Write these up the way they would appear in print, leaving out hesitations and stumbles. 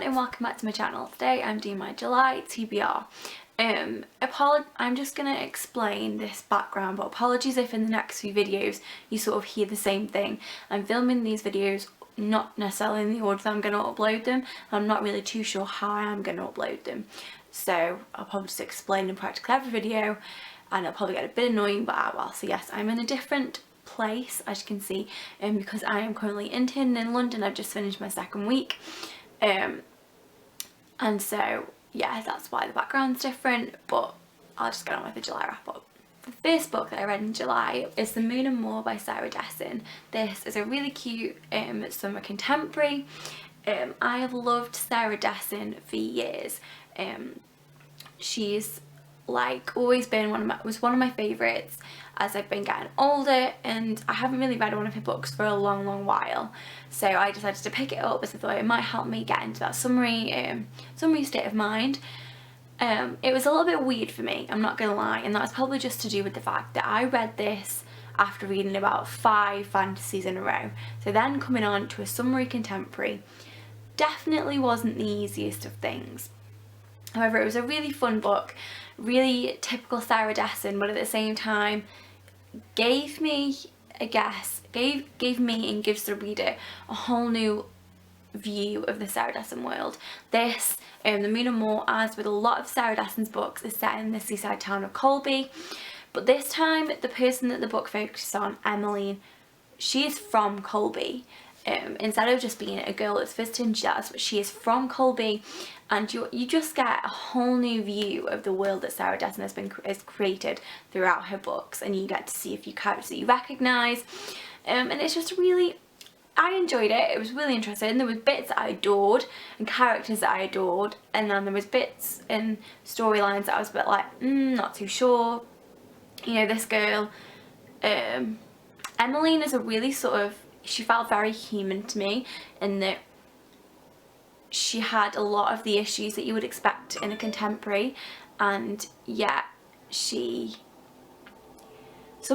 and welcome back to my channel. Today I'm doing my July TBR. I'm just going to explain this background, but apologies if in the next few videos you sort of hear the same thing. I'm filming these videos not necessarily in the order that I'm going to upload them. I'm not really too sure how I'm going to upload them. So I'll probably just explain in practically every video and it'll probably get a bit annoying, but well. So yes, I'm in a different place, as you can see, because I am currently interning in London. I've just finished my second week, and so yeah, that's why the background's different, but I'll just get on with the July wrap up. The first book that I read in July is The Moon Amor by Sarah Dessin. This is a really cute summer contemporary. I have loved Sarah Dessin for years. She's like always been one of my favourites as I've been getting older, and I haven't really read one of her books for a long while, so I decided to pick it up as I thought it might help me get into that summery state of mind. It was a little bit weird for me, I'm not gonna lie, and that's probably just to do with the fact that I read this after reading about 5 fantasies in a row, so then coming on to a summery contemporary definitely wasn't the easiest of things. However, it was a really fun book, really typical Sarah Dessin, but at the same time gave me and gives the reader a whole new view of the Sarah Dessin world. This, The Moon Amor, as with a lot of Sarah Dessin's books, is set in the seaside town of Colby, but this time the person that the book focuses on, Emmeline, she is from Colby. Instead of just being a girl that's visiting, she is from Colby, and you just get a whole new view of the world that Sarah Dessin has created throughout her books, and you get to see a few characters that you recognise, and it's just really, I enjoyed it. It was really interesting. There was bits that I adored and characters that I adored, and then there was bits and storylines that I was a bit like, not too sure. You know, this girl, Emmeline, is a really sort of, she felt very human to me in that she had a lot of the issues that you would expect in a contemporary, and yet some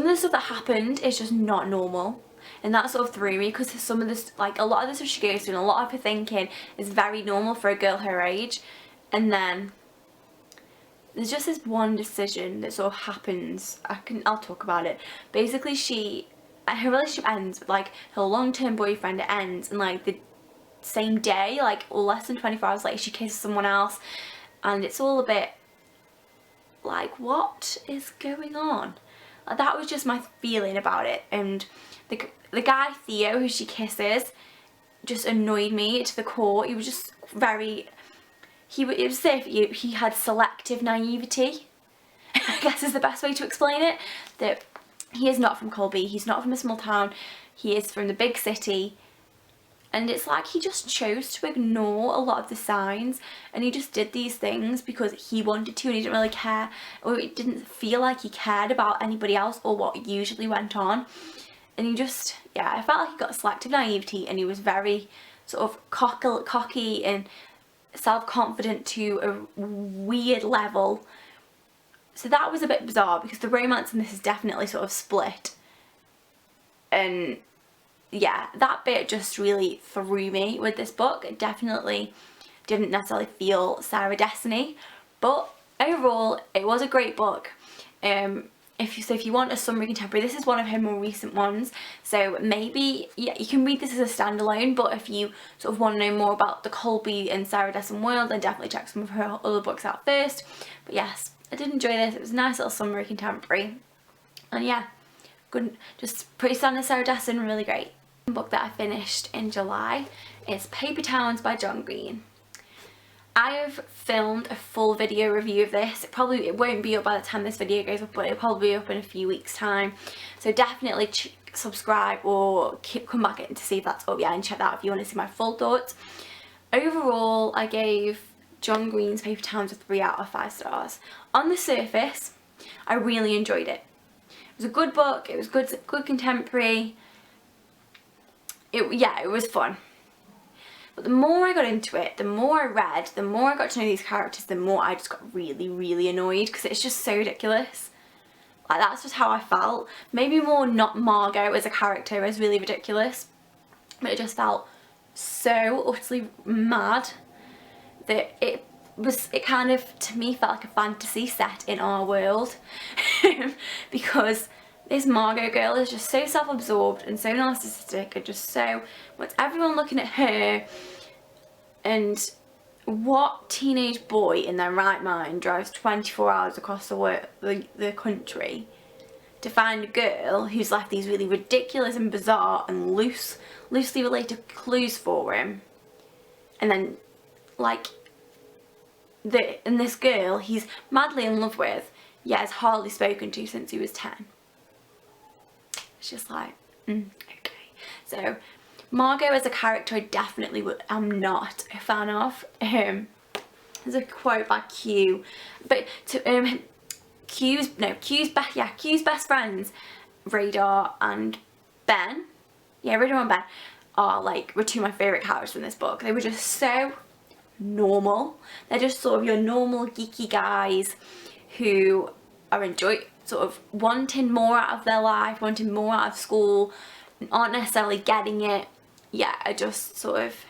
of the stuff that happened is just not normal, and that sort of threw me, because some of this, like a lot of the stuff she goes through and a lot of her thinking is very normal for a girl her age, and then there's just this one decision that sort of happens. I'll talk about it. Basically, her relationship ends with like her long-term boyfriend. It ends, and like the same day, like less than 24 hours later, she kisses someone else, and it's all a bit like, what is going on? Like, that was just my feeling about it. And the guy Theo, who she kisses, just annoyed me to the core. He was just very, it was as if he had selective naivety, I guess is the best way to explain it. That he is not from Colby, he's not from a small town, he is from the big city, and it's like he just chose to ignore a lot of the signs, and he just did these things because he wanted to, and he didn't really care, or it didn't feel like he cared about anybody else or what usually went on. And he just, yeah, I felt like he got selective naivety, and he was very sort of cocky and self-confident to a weird level. So that was a bit bizarre, because the romance in this is definitely sort of split, and yeah, that bit just really threw me with this book. It definitely didn't necessarily feel Sarah Dessin-y, but overall it was a great book. If you want a summery contemporary, this is one of her more recent ones, so maybe, yeah, you can read this as a standalone, but if you sort of want to know more about the Colby and Sarah Dessin world, then definitely check some of her other books out first. But yes, I did enjoy this. It was a nice little summery contemporary, and yeah, good, just pretty standard Sarah Dessin, really great. The book that I finished in July is Paper Towns by John Green. I have filmed a full video review of this. It won't be up by the time this video goes up, but it'll probably be up in a few weeks time, so definitely subscribe or come back in to see if that's up, yeah, and check that out if you want to see my full thoughts. Overall, I gave John Green's Paper Towns a 3 out of 5 stars. On the surface, I really enjoyed it. It was a good book, it was good contemporary. It was fun. But the more I got into it, the more I read, the more I got to know these characters, the more I just got really annoyed, because it's just so ridiculous. Like, that's just how I felt. Maybe more not Margot as a character is really ridiculous, but it just felt so utterly mad. that it kind of, to me, felt like a fantasy set in our world. Because this Margot girl is just so self-absorbed and so narcissistic, and just so wants everyone looking at her. And what teenage boy in their right mind drives 24 hours across the country to find a girl who's left these really ridiculous and bizarre and loosely related clues for him, and then like and this girl he's madly in love with, yet has hardly spoken to since he was 10. It's just like, okay. So Margot as a character, I definitely am not a fan of. There's a quote by Q, but to Q's best friends, Radar and Ben. Yeah, Radar and Ben were two of my favourite characters from this book. They were just so normal. They're just sort of your normal geeky guys who are sort of wanting more out of their life, wanting more out of school, aren't necessarily getting it yet, are just sort of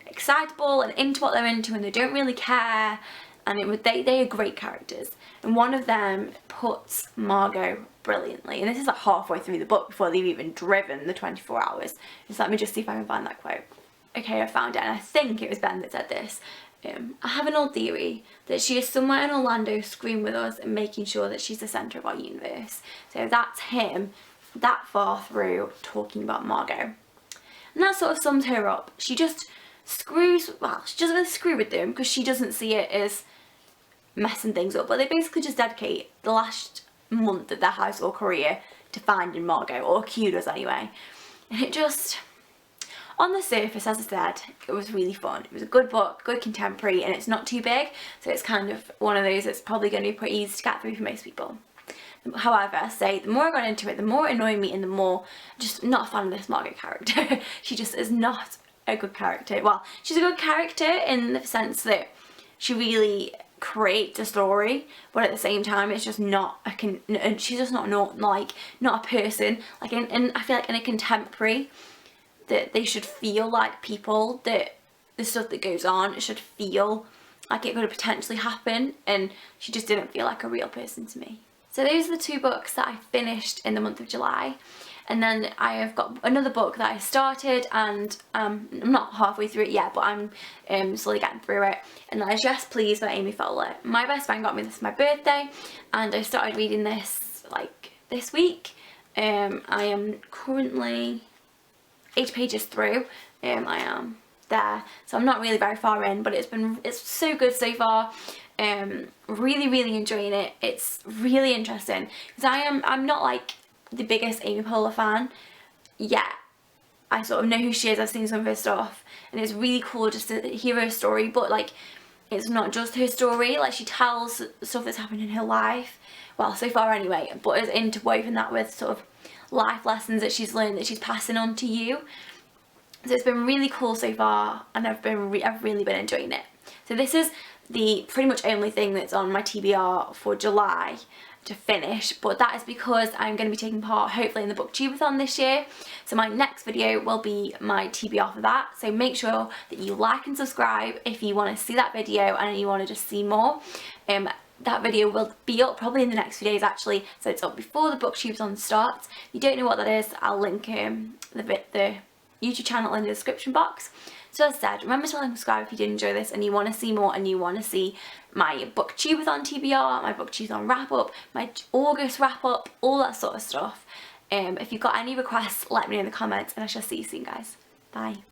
excitable and into what they're into, and they don't really care. And they are great characters, and one of them puts Margot brilliantly, and this is like halfway through the book before they've even driven the 24 hours. Just let me just see if I can find that quote. Okay, I found it, and I think it was Ben that said this. I have an old theory that she is somewhere in Orlando screaming with us and making sure that she's the centre of our universe. So that's him that far through talking about Margot. And that sort of sums her up. She just screws, well, she doesn't really screw with them because she doesn't see it as messing things up, but they basically just dedicate the last month of their high school career to finding Margot, or Q does anyway. And it just, on the surface, as I said, it was really fun. It was a good book, good contemporary, and it's not too big, so it's kind of one of those that's probably going to be pretty easy to get through for most people. However, I say, the more I got into it, the more it annoyed me, and the more just not a fan of this Margot character. She just is not a good character. Well, she's a good character in the sense that she really creates a story, but at the same time it's just not she's just not a person. Like in I feel like in a contemporary, that they should feel like people, that the stuff that goes on should feel like it could potentially happen, and she just didn't feel like a real person to me. So those are the two books that I finished in the month of July. And then I have got another book that I started, and I'm not halfway through it yet, but I'm slowly getting through it. And that is Yes Please by Amy Fowler. My best friend got me this for my birthday, and I started reading this like this week. I am currently 8 pages through. I am there, so I'm not really very far in, but it's so good so far. Really enjoying it. It's really interesting because I'm not like the biggest Amy Poehler fan yet. I sort of know who she is, I've seen some of her stuff, and it's really cool just to hear her story, but like it's not just her story, like she tells stuff that's happened in her life, well so far anyway, but has interwoven that with sort of life lessons that she's learned that she's passing on to you. So it's been really cool so far, and I've really been enjoying it. So this is the pretty much only thing that's on my TBR for July to finish, but that is because I'm going to be taking part hopefully in the booktubeathon this year. So my next video will be my TBR for that, so make sure that you like and subscribe if you want to see that video and you want to just see more. That video will be up probably in the next few days actually, so it's up before the booktubeathon starts. If you don't know what that is, I'll link the YouTube channel in the description box. So as I said, remember to like and subscribe if you did enjoy this and you want to see more, and you want to see my booktubeathon TBR, my booktubeathon wrap up, my August wrap up, all that sort of stuff. If you've got any requests, let me know in the comments, and I shall see you soon guys. Bye.